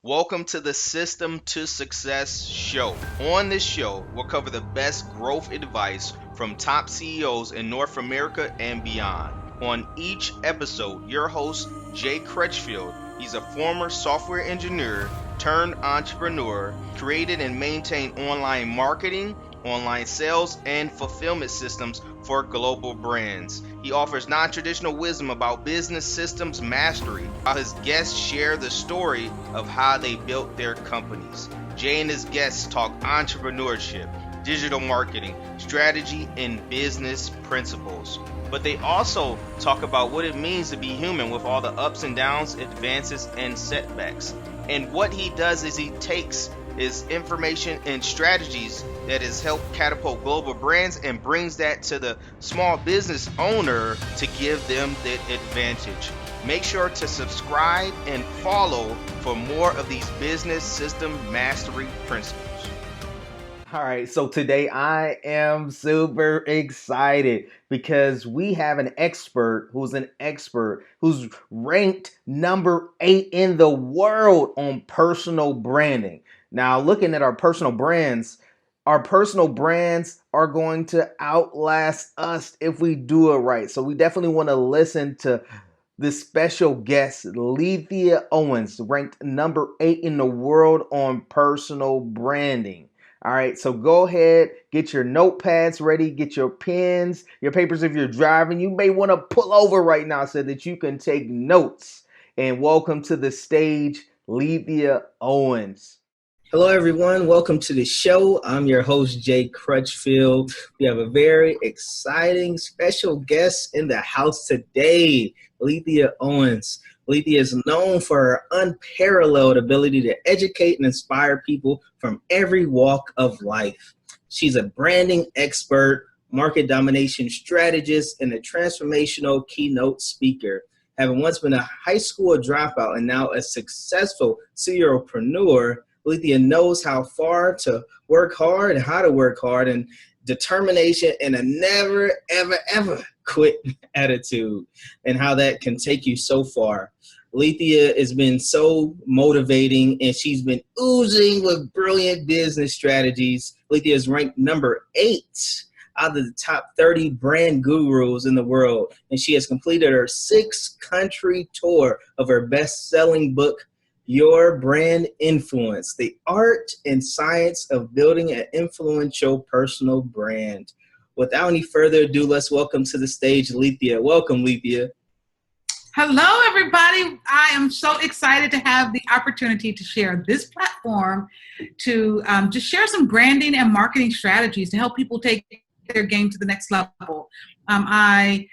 Welcome to the System to Success show. On this show, we'll cover the best growth advice from top CEOs in North America and beyond. On each episode, your host, Jay Crutchfield, he's a former software engineer turned entrepreneur, created and maintained online marketing, online sales, and fulfillment systems for global brands. He offers non-traditional wisdom about business systems mastery, while his guests share the story of how they built their companies. Jay and his guests talk entrepreneurship, digital marketing, strategy, and business principles. But they also talk about what it means to be human with all the ups and downs, advances, and setbacks. And what he does is he takes his information and strategies that has helped catapult global brands and brings that to the small business owner to give them that advantage. Make sure to subscribe and follow for more of these business system mastery principles. All right, so today I am super excited because we have an expert who's ranked number 8 in the world on personal branding. Now, looking at our personal brands are going to outlast us if we do it right. So we definitely want to listen to this special guest, Lethia Owens, ranked number 8 in the world on personal branding. All right, so go ahead, get your notepads ready, get your pens, your papers if you're driving. You may want to pull over right now so that you can take notes. And welcome to the stage, Lethia Owens. Hello, everyone. Welcome to the show. I'm your host, Jay Crutchfield. We have a very exciting special guest in the house today, Lethia Owens. Lethia is known for her unparalleled ability to educate and inspire people from every walk of life. She's a branding expert, market domination strategist, and a transformational keynote speaker. Having once been a high school dropout and now a successful serialpreneur, Lethia knows how far to work hard and how to work hard, and determination and a never, ever, ever quit attitude, and how that can take you so far. Lethia has been so motivating, and she's been oozing with brilliant business strategies. Lethia is ranked number 8 out of the top 30 brand gurus in the world, and she has completed her 6-country tour of her best-selling book, Your Brand Influence, the art and science of building an influential personal brand. Without any further ado, let's welcome to the stage Lethia. Welcome, Lethia. Hello, everybody. I am so excited to have the opportunity to share this platform to just share some branding and marketing strategies to help people take their game to the next level. I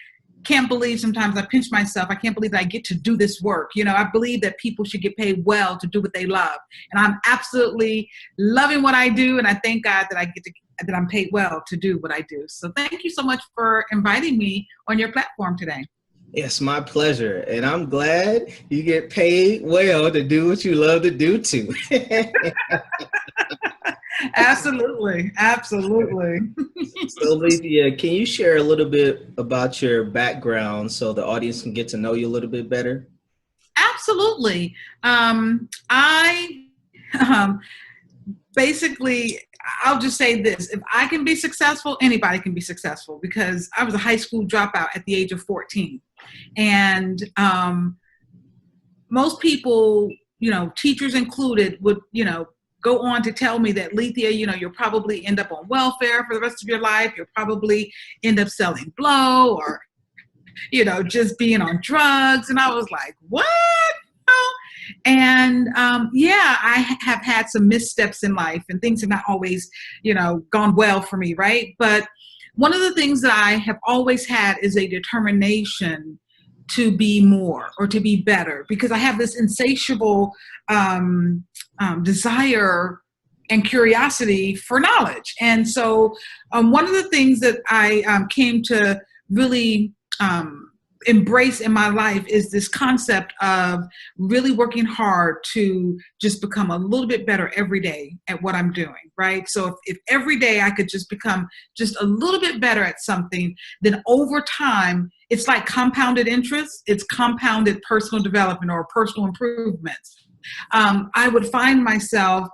can't believe sometimes I pinch myself. I can't believe that I get to do this work. You know, I believe that people should get paid well to do what they love. And I'm absolutely loving what I do. And I thank God that that I'm paid well to do what I do. So thank you so much for inviting me on your platform today. It's my pleasure. And I'm glad you get paid well to do what you love to do too. Absolutely. Absolutely. So Lethia, can you share a little bit about your background so the audience can get to know you a little bit better? Absolutely. Basically, I'll just say this. If I can be successful, anybody can be successful, because I was a high school dropout at the age of 14. And most people, teachers included, would, go on to tell me that, Lethia, you'll probably end up on welfare for the rest of your life. You'll probably end up selling blow or, just being on drugs. And I was like, what? And I have had some missteps in life, and things have not always, gone well for me, right? But one of the things that I have always had is a determination to be more or to be better, because I have this insatiable desire and curiosity for knowledge. And so one of the things that I came to really embrace in my life is this concept of really working hard to just become a little bit better every day at what I'm doing, right? So if every day I could just become just a little bit better at something, then over time, it's like compounded interest. It's compounded personal development or personal improvements. I would find myself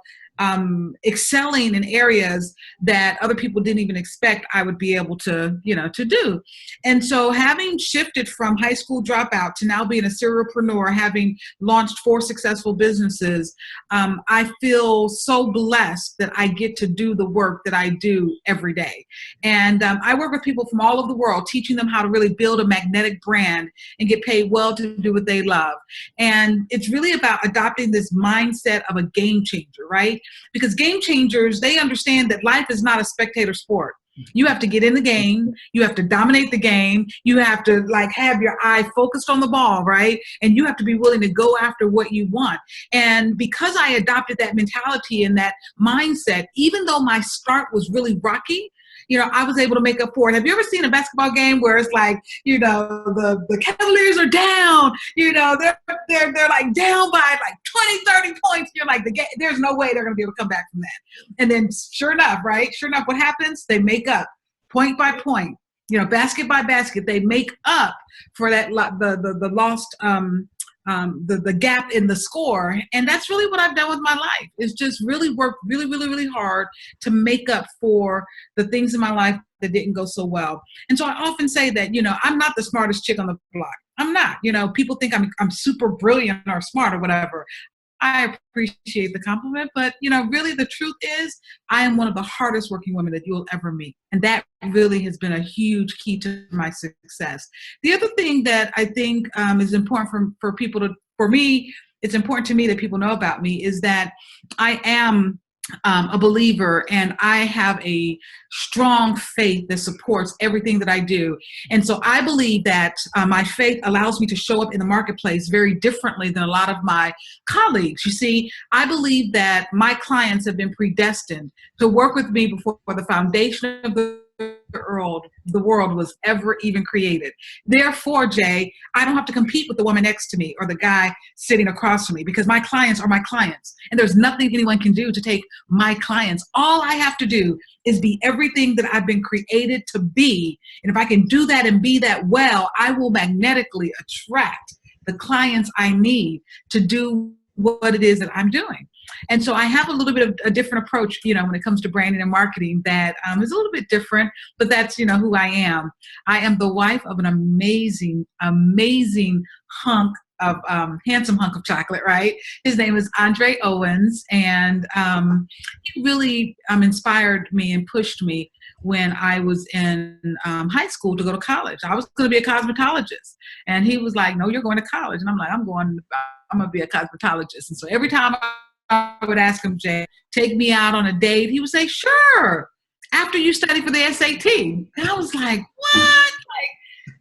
excelling in areas that other people didn't even expect I would be able to, to do. And so having shifted from high school dropout to now being a serialpreneur, having launched 4 successful businesses, I feel so blessed that I get to do the work that I do every day. And I work with people from all over the world, teaching them how to really build a magnetic brand and get paid well to do what they love. And it's really about adopting this mindset of a game changer, right? Because game changers, they understand that life is not a spectator sport. You have to get in the game. You have to dominate the game. You have to have your eye focused on the ball, right? And you have to be willing to go after what you want. And because I adopted that mentality and that mindset, even though my start was really rocky, I was able to make up for it. Have you ever seen a basketball game where it's the Cavaliers are down, they're like down by 20, 30 points. You're like, there's no way they're going to be able to come back from that. And then sure enough, what happens? They make up point by point, basket by basket. They make up for that, the lost, the gap in the score. And that's really what I've done with my life, is just really worked really, really, really hard to make up for the things in my life that didn't go so well. And so I often say that, I'm not the smartest chick on the block. I'm not. People think I'm super brilliant or smart or whatever. I appreciate the compliment, but really the truth is I am one of the hardest working women that you'll ever meet. And that really has been a huge key to my success. The other thing that I think is important for people for me, it's important to me that people know about me, is that I am a believer, and I have a strong faith that supports everything that I do. And so I believe that my faith allows me to show up in the marketplace very differently than a lot of my colleagues. You see, I believe that my clients have been predestined to work with me before the foundation of the world was ever even created. Therefore, Jay, I don't have to compete with the woman next to me or the guy sitting across from me, because my clients are my clients, and there's nothing anyone can do to take my clients. All I have to do is be everything that I've been created to be. And if I can do that and be that well, I will magnetically attract the clients I need to do what it is that I'm doing. And so I have a little bit of a different approach, when it comes to branding and marketing that is a little bit different, but that's, who I am. I am the wife of an amazing, amazing handsome hunk of chocolate, right? His name is Jay Owens. And he really inspired me and pushed me when I was in high school to go to college. I was going to be a cosmetologist. And he was like, no, you're going to college. And I'm like, I'm going to be a cosmetologist. And so every time I would ask him, Jay, take me out on a date, he would say, sure, after you study for the SAT. And I was like, what?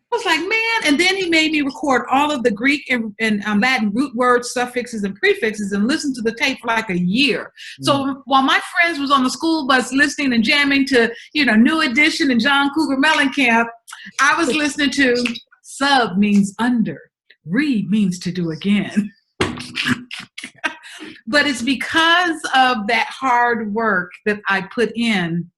I was like, man. And then he made me record all of the Greek and Latin root words, suffixes, and prefixes, and listen to the tape for like a year. So while my friends was on the school bus listening and jamming to, New Edition and John Cougar Mellencamp, I was listening to sub means under, re means to do again. But it's because of that hard work that I put in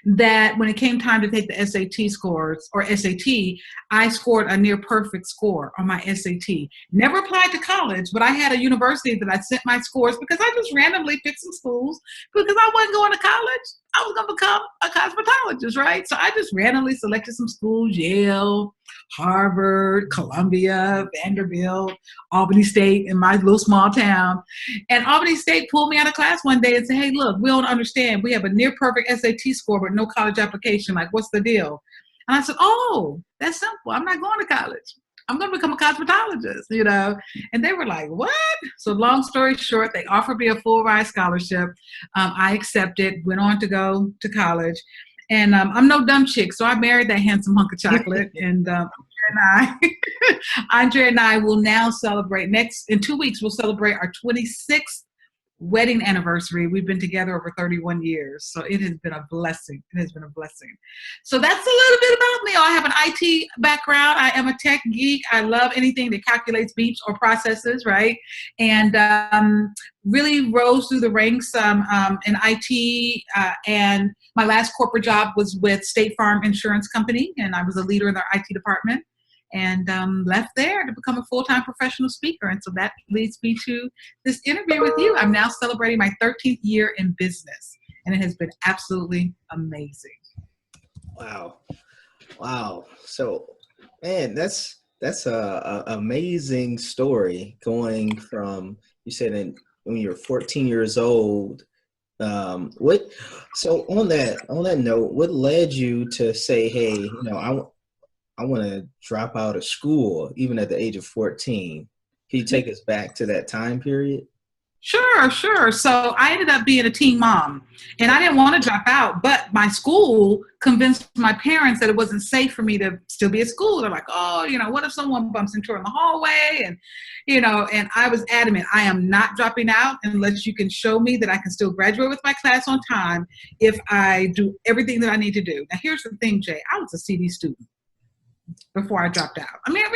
that when it came time to take the SAT scores or SAT, I scored a near perfect score on my SAT. Never applied to college, but I had a university that I sent my scores because I just randomly picked some schools because I wasn't going to college. I was going to become a cosmetologist, right? So I just randomly selected some schools: Yale, Harvard, Columbia, Vanderbilt, Albany State, in my little small town. And Albany State pulled me out of class one day and said, hey, look, we don't understand. We have a near perfect SAT score, but no college application. Like, what's the deal? And I said, oh, that's simple. I'm not going to college. I'm going to become a cosmetologist, And they were like, what? So long story short, they offered me a full ride scholarship. I accepted, went on to go to college. And I'm no dumb chick, so I married that handsome hunk of chocolate. And Andre and I will now celebrate in 2 weeks. We'll celebrate our 26th wedding anniversary. We've been together over 31 years. So it has been a blessing. It has been a blessing. So that's a little bit about me. I have an IT background. I am a tech geek. I love anything that calculates beeps or processes, right? And really rose through the ranks in IT. And my last corporate job was with State Farm Insurance Company. And I was a leader in their IT department. and left there to become a full-time professional speaker. And so that leads me to this interview with you. I'm now celebrating my 13th year in business, and it has been absolutely amazing. Wow. So, man, that's a amazing story, going from, you said, when you're 14 years old. So on that note, what led you to say, hey, I want to drop out of school even at the age of 14? Can you take us back to that time period? Sure. So I ended up being a teen mom, and I didn't want to drop out, but my school convinced my parents that it wasn't safe for me to still be at school. They're like, oh, what if someone bumps into her in the hallway? And I was adamant, I am not dropping out unless you can show me that I can still graduate with my class on time if I do everything that I need to do. Now, here's the thing, Jay, I was a CD student before I dropped out. I wasn't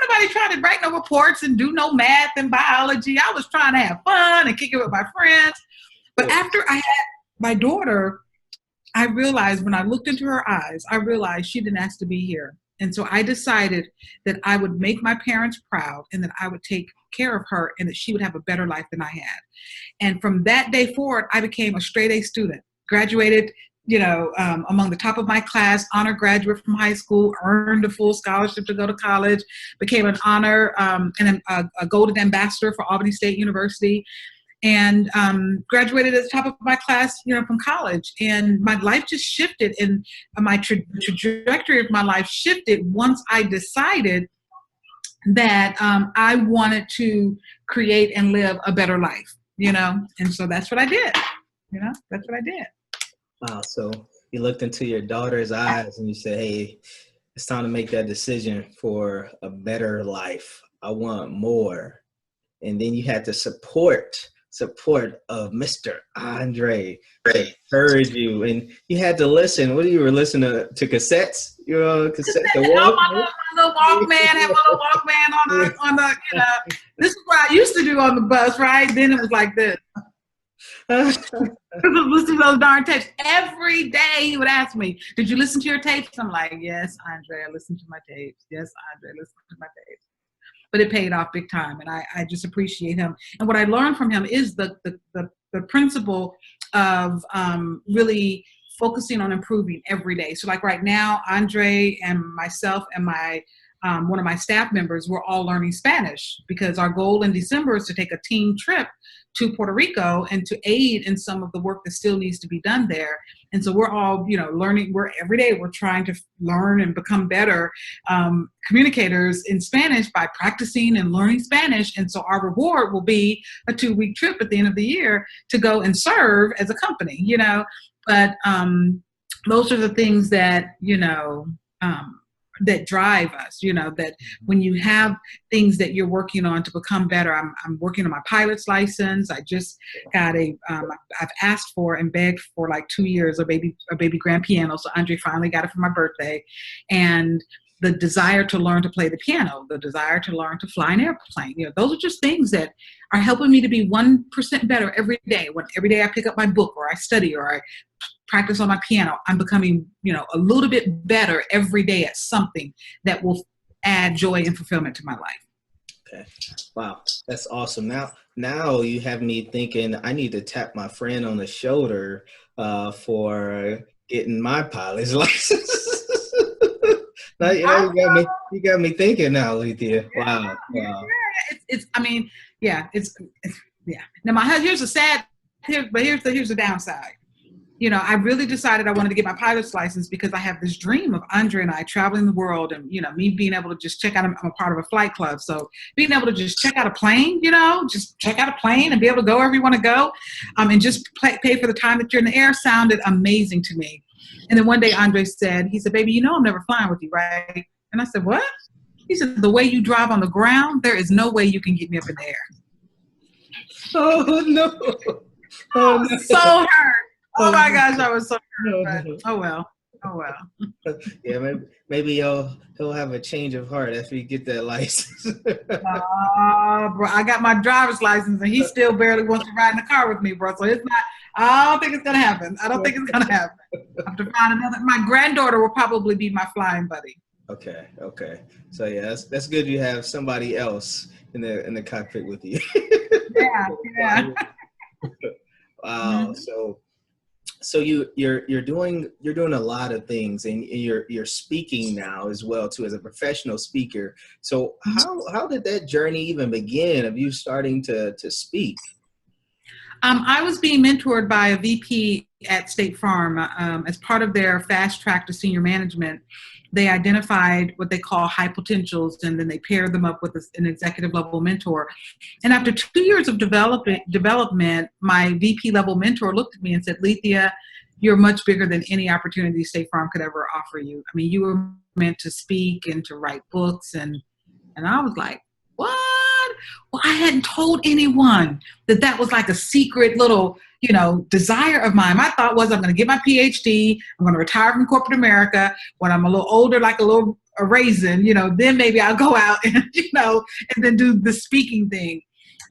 nobody trying to write no reports and do no math and biology. I was trying to have fun and kick it with my friends. But after I had my daughter, I realized, when I looked into her eyes, I realized she didn't ask to be here. And so I decided that I would make my parents proud, and that I would take care of her, and that she would have a better life than I had. And from that day forward, I became a straight A student, graduated among the top of my class, honor graduate from high school, earned a full scholarship to go to college, became an honor and a golden ambassador for Albany State University, and graduated at the top of my class, from college. And my life just shifted, and my trajectory of my life shifted once I decided that I wanted to create and live a better life, and so that's what I did. That's what I did. Wow. So you looked into your daughter's eyes and you said, hey, it's time to make that decision for a better life. I want more. And then you had the support of Mr. Andre. They heard you, and you had to listen. What, you were listening to cassettes? Cassette. My little Walkman, had my little Walkman on the this is what I used to do on the bus, right? Then it was like this. Listen to those darn tapes every day. He would ask me, "Did you listen to your tapes?" I'm like, "Yes, Andre, I listened to my tapes. Yes, Andre, I listened to my tapes." But it paid off big time, and I just appreciate him. And what I learned from him is the principle of really focusing on improving every day. So, like right now, Andre and myself and my one of my staff members, we're all learning Spanish, because our goal in December is to take a team trip to Puerto Rico and to aid in some of the work that still needs to be done there. And so we're all, learning. Every day we're trying to learn and become better communicators in Spanish by practicing and learning Spanish. And so our reward will be a 2-week trip at the end of the year to go and serve as a company, But those are the things that, that drive us, that when you have things that you're working on to become better. I'm working on my pilot's license. I just got I've asked for and begged for like 2 years a baby grand piano. So Andre finally got it for my birthday. And the desire to learn to play the piano, the desire to learn to fly an airplane. Those are just things that are helping me to be 1% better every day. When every day I pick up my book, or I study, or I practice on my piano, I'm becoming, a little bit better every day at something that will add joy and fulfillment to my life. Okay. Wow. That's awesome. Now you have me thinking I need to tap my friend on the shoulder for getting my pilot's license. Now, you got me thinking now, Lethia. Wow. Yeah. Now here's the downside. I really decided I wanted to get my pilot's license because I have this dream of Andre and I traveling the world, and, me being able to just check out, I'm a part of a flight club. So being able to just check out a plane, just check out a plane and be able to go wherever you want to go, and just pay for the time that you're in the air sounded amazing to me. And then one day Andre said, he said, "Baby, I'm never flying with you, right?" And I said, "What?" He said, "The way you drive on the ground, there is no way you can get me up in the air." Oh, no. I was so hurt. Oh my gosh, I was so hurt. But, oh well. Yeah, maybe he'll have a change of heart after you get that license. Bro, I got my driver's license and he still barely wants to ride in the car with me, bro. So it's not. I don't think it's gonna happen. I have to find another. My granddaughter will probably be my flying buddy. Okay. Okay. So yeah, that's good. You have somebody else in the cockpit with you. Yeah, yeah. Wow. Mhm. So you're doing a lot of things, and you're speaking now as well too, as a professional speaker. So how did that journey even begin of you starting to speak? I was being mentored by a VP at State Farm as part of their fast track to senior management. They identified what they call high potentials, and then they paired them up with an executive level mentor. And after 2 years of development, my VP level mentor looked at me and said, "Lethia, you're much bigger than any opportunity State Farm could ever offer you. I mean, you were meant to speak and to write books." And I was like, "What?" Well, I hadn't told anyone that was like a secret little, desire of mine. My thought was, I'm going to get my PhD. I'm going to retire from corporate America. When I'm a little older, like a raisin, then maybe I'll go out and, and then do the speaking thing.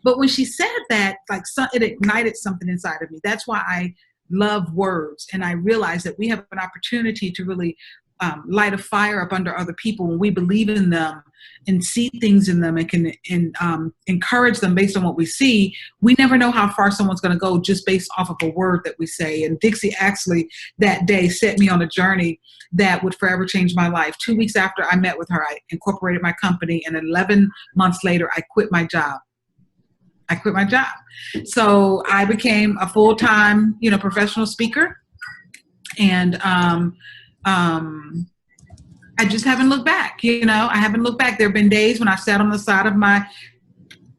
But when she said that, like, it ignited something inside of me. That's why I love words. And I realized that we have an opportunity to really light a fire up under other people when we believe in them and see things in them and can encourage them based on what we see. We never know how far someone's going to go just based off of a word that we say. And Dixie actually that day set me on a journey that would forever change my life. 2 weeks after I met with her, I incorporated my company, and 11 months later, I quit my job. So I became a full-time, professional speaker. And I just haven't looked back. I haven't looked back. There have been days when I sat on the side of my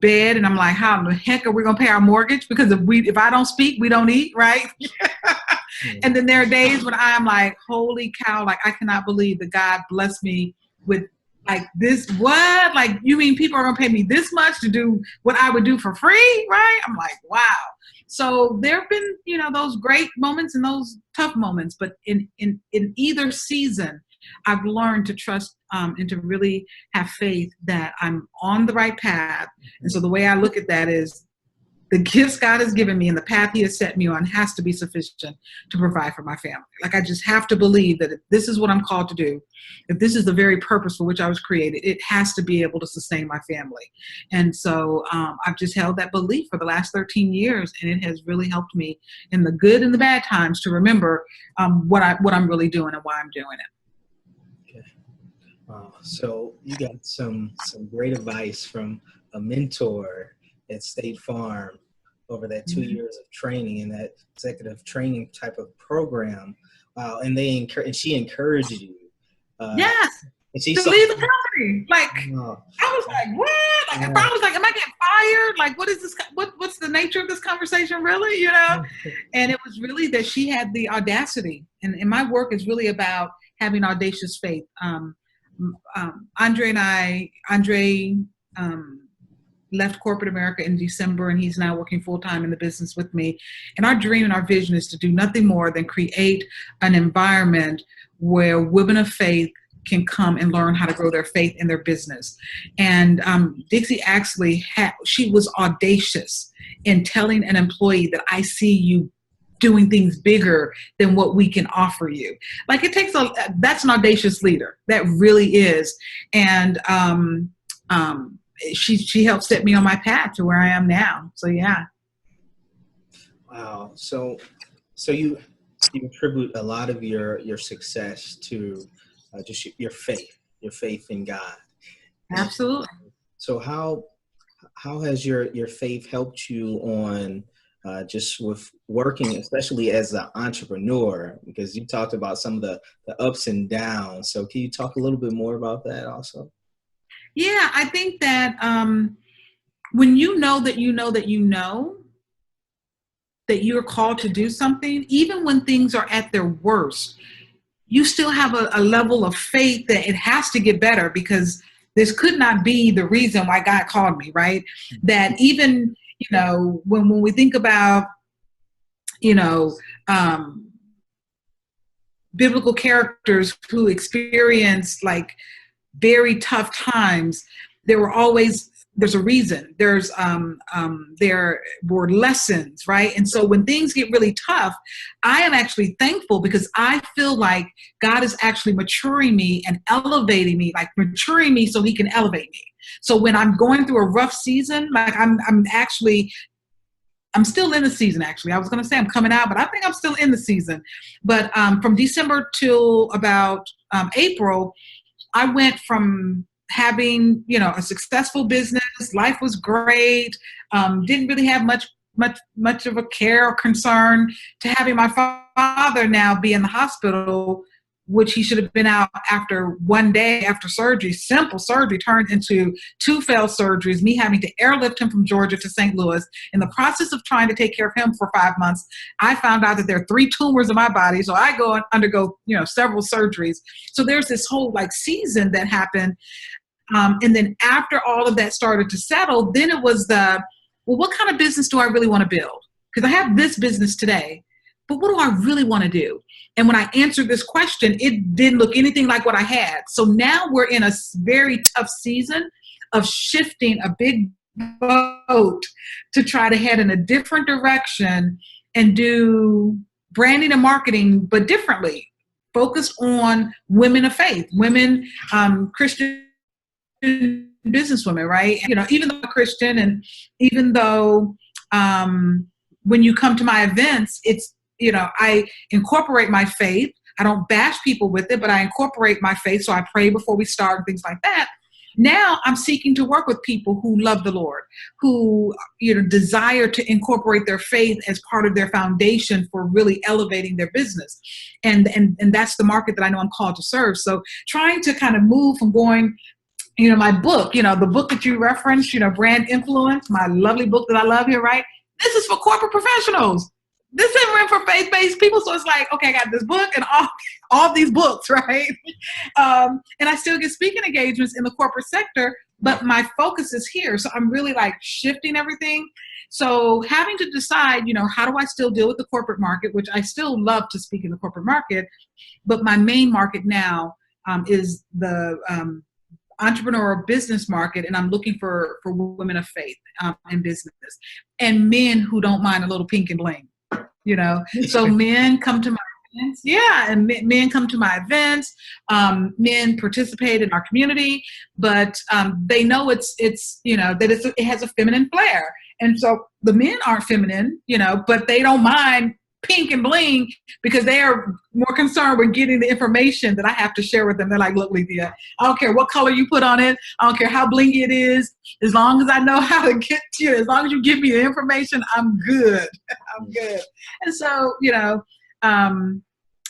bed and I'm like, how in the heck are we going to pay our mortgage? Because if I don't speak, we don't eat, right? And then there are days when I'm like, holy cow, like I cannot believe that God blessed me with like this. What? Like, you mean people are going to pay me this much to do what I would do for free, right? I'm like, wow. So there have been, those great moments and those tough moments, but in either season, I've learned to trust and to really have faith that I'm on the right path. And so the way I look at that is the gifts God has given me and the path he has set me on has to be sufficient to provide for my family. Like, I just have to believe that if this is what I'm called to do, if this is the very purpose for which I was created, it has to be able to sustain my family. And so I've just held that belief for the last 13 years, and it has really helped me in the good and the bad times to remember what I'm really doing and why I'm doing it. Okay. So you got some great advice from a mentor at State Farm over that 2 years of training in that executive training type of program. Wow. And and she encouraged you. Yes. And she To saw, leave the company. Like, oh, I was like, what? Like, if I was like, am I getting fired? Like, what is this? What's the nature of this conversation, really? And it was really that she had the audacity. And my work is really about having audacious faith. Andre left corporate America in December, and he's now working full-time in the business with me. And our dream and our vision is to do nothing more than create an environment where women of faith can come and learn how to grow their faith in their business. And Dixie actually she was audacious in telling an employee that I see you doing things bigger than what we can offer you. Like, that's an audacious leader. That really is. And she helped set me on my path to where I am now. So yeah. wow. So you attribute a lot of your success to just your faith in God. Absolutely. So how has your faith helped you on just with working, especially as an entrepreneur? Because you talked about some of the ups and downs. So can you talk a little bit more about that also? Yeah, I think that when you know that you're called to do something, even when things are at their worst, you still have a level of faith that it has to get better, because this could not be the reason why God called me, right? That even, when we think about, biblical characters who experienced like very tough times, there were always there's a reason. There were lessons, right? And so when things get really tough, I am actually thankful because I feel like God is actually maturing me and elevating me, like maturing me so he can elevate me. So when I'm going through a rough season, like I'm still in the season, actually. I was going to say I'm coming out, but I think I'm still in the season. But from December till about April, I went from having, a successful business. Life was great. Didn't really have much of a care or concern to having my father now be in the hospital, which he should have been out after one day after surgery. Simple surgery turned into 2 failed surgeries, me having to airlift him from Georgia to St. Louis. In the process of trying to take care of him for 5 months, I found out that there are 3 tumors in my body. So I go and undergo, several surgeries. So there's this whole season that happened. And then after all of that started to settle, then it was what kind of business do I really want to build? Because I have this business today, but what do I really want to do? And when I answered this question, it didn't look anything like what I had. So now we're in a very tough season of shifting a big boat to try to head in a different direction and do branding and marketing, but differently, focused on women of faith, women, Christian businesswomen, right? Even though I'm a Christian, and even though when you come to my events, it's, I incorporate my faith. I don't bash people with it, but I incorporate my faith. So I pray before we start and things like that. Now I'm seeking to work with people who love the Lord, who, desire to incorporate their faith as part of their foundation for really elevating their business. And that's the market that I know I'm called to serve. So trying to kind of move from going, my book, the book that you referenced, Brand Influence, my lovely book that I love here, right? This is for corporate professionals. This isn't written for faith-based people. So it's like, okay, I got this book and all these books, right? And I still get speaking engagements in the corporate sector, but my focus is here. So I'm really shifting everything. So having to decide, how do I still deal with the corporate market, which I still love to speak in the corporate market, but my main market now is the entrepreneurial business market, and I'm looking for women of faith in business and men who don't mind a little pink and bling, So men come to my events, and men come to my events. Men participate in our community, but they know it has a feminine flair, and so the men aren't feminine, but they don't mind pink and bling because they are more concerned with getting the information that I have to share with them. They're like, look, Lethia, I don't care what color you put on it. I don't care how blingy it is. As long as I know how to get to you, as long as you give me the information, I'm good. I'm good. And so,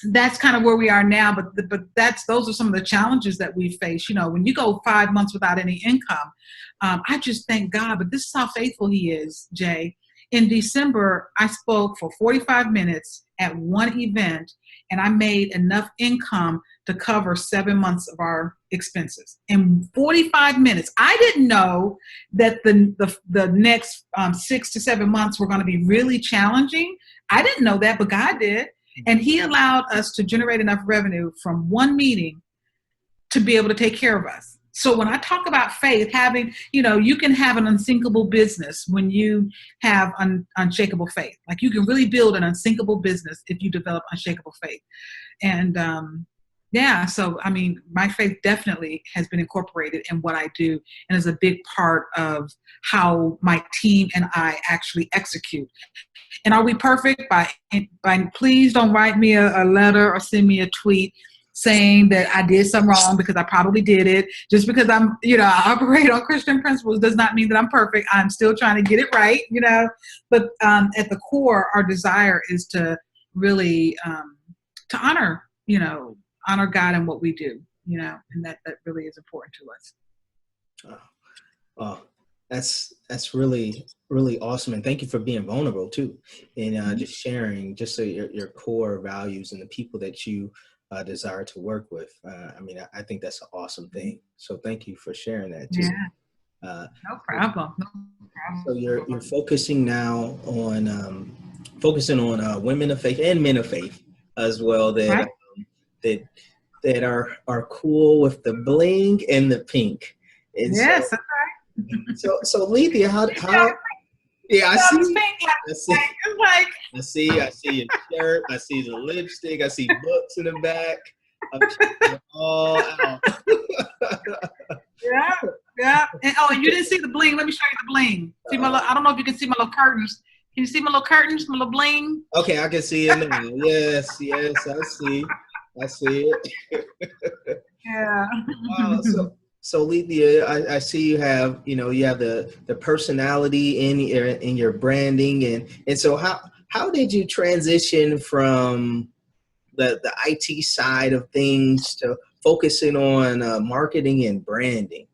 that's kind of where we are now. But those are some of the challenges that we face. When you go 5 months without any income, I just thank God. But this is how faithful he is, Jay. In December, I spoke for 45 minutes at one event, and I made enough income to cover 7 months of our expenses. In 45 minutes, I didn't know that the next 6 to 7 months were going to be really challenging. I didn't know that, but God did. And he allowed us to generate enough revenue from one meeting to be able to take care of us. So when I talk about faith, having, you can have an unsinkable business when you have unshakable faith. Like you can really build an unsinkable business if you develop unshakable faith. And so, my faith definitely has been incorporated in what I do and is a big part of how my team and I actually execute. And are we perfect? By please don't write me a letter or send me a tweet saying that I did something wrong, because I probably did it. Just because I operate on Christian principles does not mean that I'm perfect. I'm still trying to get it right, But at the core, our desire is to really to honor God in what we do, and that really is important to us. That's really, really awesome. And thank you for being vulnerable too. And just sharing your core values and the people that you desire to work with. I think that's an awesome thing. So thank you for sharing that too. Yeah. No problem. So you're focusing now on women of faith and men of faith as well that right. that are cool with the bling and the pink. And yes, so, that's right. So Lethia, how? Yeah, I It's see. pink, I see. it's like, I see your shirt. I see the lipstick. I see books in the back. I'm checking it all out. yeah, yeah. And you didn't see the bling. Let me show you the bling. See my I don't know if you can see my little curtains. Can you see my little curtains, my little bling? Okay, I can see it now. Yes, I see. I see it. Yeah. Wow. So Lethia, I see you have, you have the personality in your branding, and so how did you transition from the IT side of things to focusing on marketing and branding?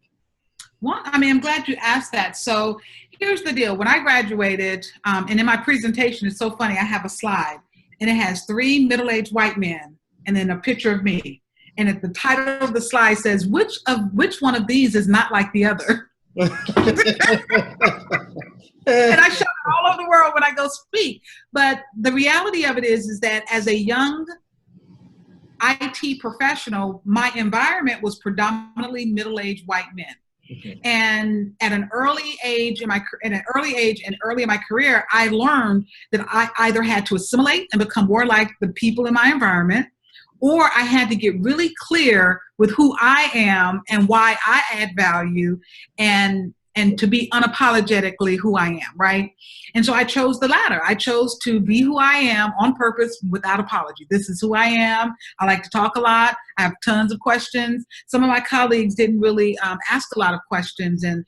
Well, I mean, I'm glad you asked that. So here's the deal. When I graduated, and in my presentation, it's so funny, I have a slide, and it has 3 middle-aged white men and then a picture of me. And at the title of the slide says, which one of these is not like the other? And I show it all over the world when I go speak. But the reality of it is that as a young IT professional, my environment was predominantly middle-aged white men. Okay. And at an early age in my career, I learned that I either had to assimilate and become more like the people in my environment, or I had to get really clear with who I am and why I add value, and to be unapologetically who I am, right? And so I chose the latter. I chose to be who I am on purpose without apology. This is who I am. I like to talk a lot. I have tons of questions. Some of my colleagues didn't really ask a lot of questions, and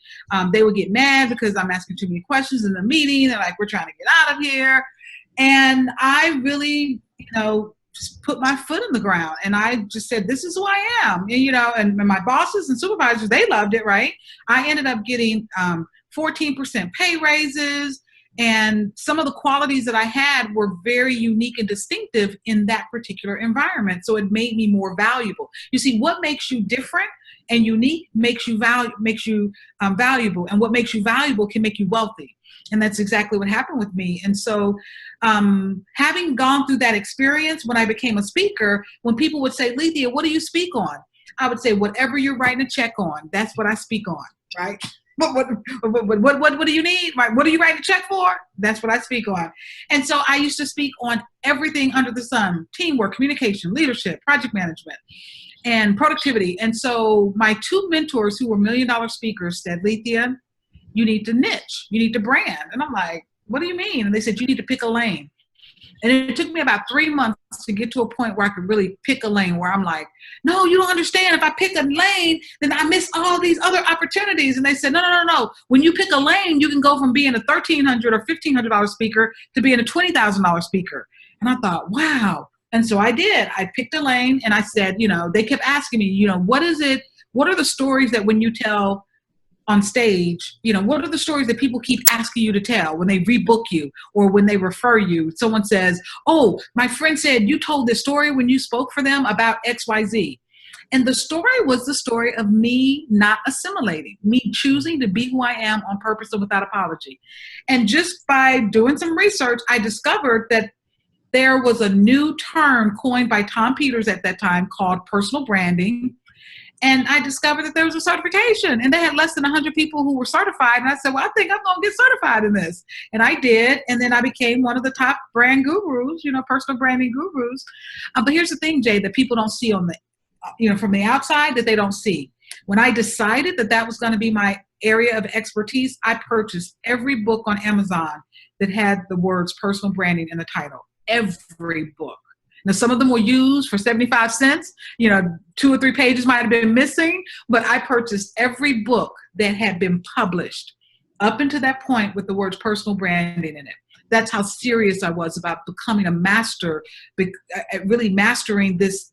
they would get mad because I'm asking too many questions in the meeting. They're like, we're trying to get out of here. And I really, just put my foot in the ground, and I just said, this is who I am. And my bosses and supervisors, they loved it, right? I ended up getting 14% pay raises, and some of the qualities that I had were very unique and distinctive in that particular environment. So it made me more valuable. You see, what makes you different and unique makes you valuable, and what makes you valuable can make you wealthy. And that's exactly what happened with me. And so having gone through that experience, when I became a speaker, when people would say, Lethia, what do you speak on? I would say, whatever you're writing a check on, that's what I speak on, right? What do you need? Right? What are you writing a check for? That's what I speak on. And so I used to speak on everything under the sun: teamwork, communication, leadership, project management, and productivity. And so my 2 mentors, who were $1 million speakers, said, Lethia, you need to niche, you need to brand. And I'm like, what do you mean? And they said, you need to pick a lane. And it took me about 3 months to get to a point where I could really pick a lane, where I'm like, no, you don't understand. If I pick a lane, then I miss all these other opportunities. And they said, no. When you pick a lane, you can go from being a $1,300 or $1,500 speaker to being a $20,000 speaker. And I thought, wow. And so I did. I picked a lane, and I said, they kept asking me, what is it? What are the stories that when you tell on stage, what are the stories that people keep asking you to tell when they rebook you or when they refer you? Someone says, oh, my friend said you told this story when you spoke for them about XYZ. And the story was the story of me not assimilating, me choosing to be who I am on purpose and without apology. And just by doing some research, I discovered that there was a new term coined by Tom Peters at that time called personal branding. And I discovered that there was a certification, and they had less than 100 people who were certified. And I said, well, I think I'm going to get certified in this. And I did. And then I became one of the top brand gurus, personal branding gurus. But here's the thing, Jay, that people don't see from the outside, that they don't see. When I decided that that was going to be my area of expertise, I purchased every book on Amazon that had the words personal branding in the title. Every book. Now, some of them were used for 75 cents. 2 or 3 pages might have been missing, but I purchased every book that had been published up until that point with the words personal branding in it. That's how serious I was about becoming a master, really mastering this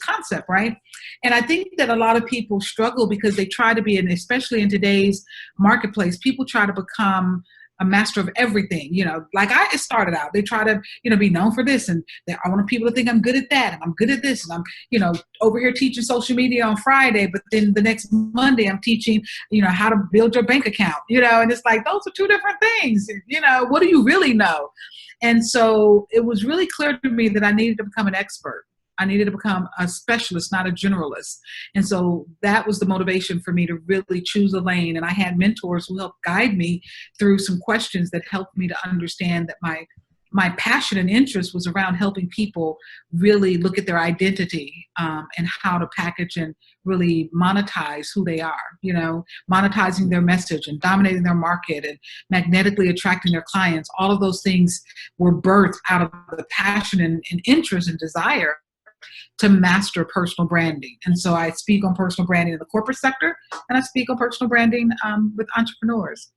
concept, right? And I think that a lot of people struggle because they try to be, and especially in today's marketplace, people try to become a master of everything, like I started out. They try to, be known for this, and I want people to think I'm good at that, and I'm good at this, and I'm, over here teaching social media on Friday, but then the next Monday I'm teaching, how to build your bank account, and it's like, those are 2 different things, what do you really know? And so it was really clear to me that I needed to become an expert. I needed to become a specialist, not a generalist. And so that was the motivation for me to really choose a lane. And I had mentors who helped guide me through some questions that helped me to understand that my passion and interest was around helping people really look at their identity and how to package and really monetize who they are, monetizing their message and dominating their market and magnetically attracting their clients. All of those things were birthed out of the passion and interest and desire to master personal branding. And so I speak on personal branding in the corporate sector, and I speak on personal branding with entrepreneurs.